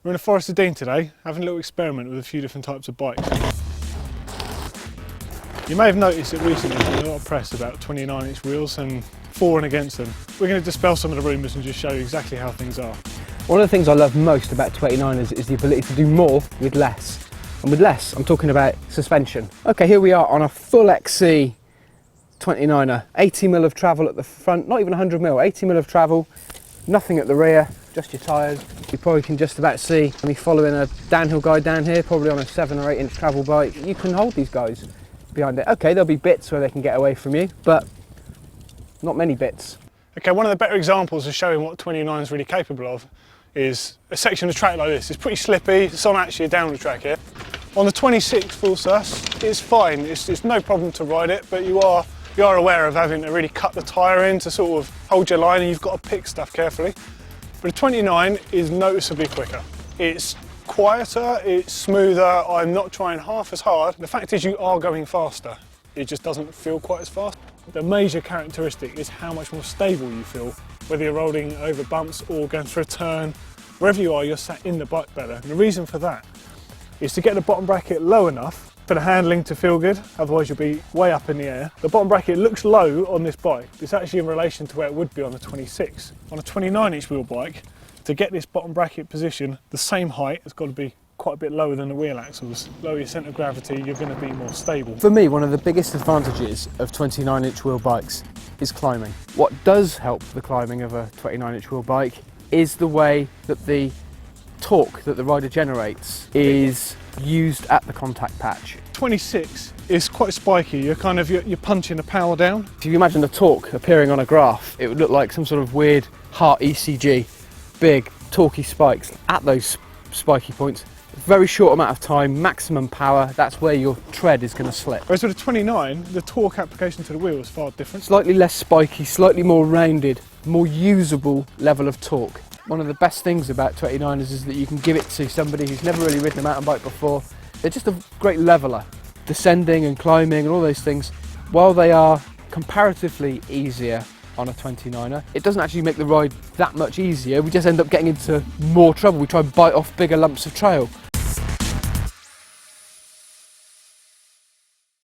We're in the Forest of Dean today, having a little experiment with a few different types of bikes. You may have noticed that recently there's been a lot of press about 29-inch wheels and for and against them. We're going to dispel some of the rumours and just show you exactly how things are. One of the things I love most about 29ers is the ability to do more with less. And with less, I'm talking about suspension. Okay, here we are on a full XC 29er. 80mm of travel at the front, not even 100mm, 80mm of travel, nothing at the rear, just your tyres. You probably can just about see me following a downhill guy down here, probably on a 7 or 8 inch travel bike. You can hold these guys behind it. Okay, there'll be bits where they can get away from you, but not many bits. Okay, one of the better examples of showing what 29 is really capable of is a section of track like this. It's pretty slippy, it's on actually a downward track here. On the 26 full sus, it's fine, it's no problem to ride it, but you are aware of having to really cut the tyre in to sort of hold your line, and you've got to pick stuff carefully. But a 29 is noticeably quicker. It's quieter, it's smoother, I'm not trying half as hard. The fact is you are going faster, it just doesn't feel quite as fast. The major characteristic is how much more stable you feel, whether you're rolling over bumps or going through a turn. Wherever you are, you're sat in the bike better. And the reason for that is to get the bottom bracket low enough for the handling to feel good, otherwise you'll be way up in the air. The bottom bracket looks low on this bike. It's actually in relation to where it would be on the 26. On a 29-inch wheel bike, to get this bottom bracket position the same height, it's got to be quite a bit lower than the wheel axles. Lower your centre of gravity, you're going to be more stable. For me, one of the biggest advantages of 29-inch wheel bikes is climbing. What does help the climbing of a 29-inch wheel bike is the way that the torque that the rider generates is used at the contact patch. 26 is quite spiky, you're punching the power down. If you imagine the torque appearing on a graph, it would look like some sort of weird heart ECG, big torquey spikes at those spiky points. Very short amount of time, maximum power, that's where your tread is going to slip. Whereas with a 29, the torque application to the wheel is far different. Slightly less spiky, slightly more rounded, more usable level of torque. One of the best things about 29ers is that you can give it to somebody who's never really ridden a mountain bike before. They're just a great leveller. Descending and climbing and all those things, while they are comparatively easier on a 29er, it doesn't actually make the ride that much easier. We just end up getting into more trouble. We try and bite off bigger lumps of trail.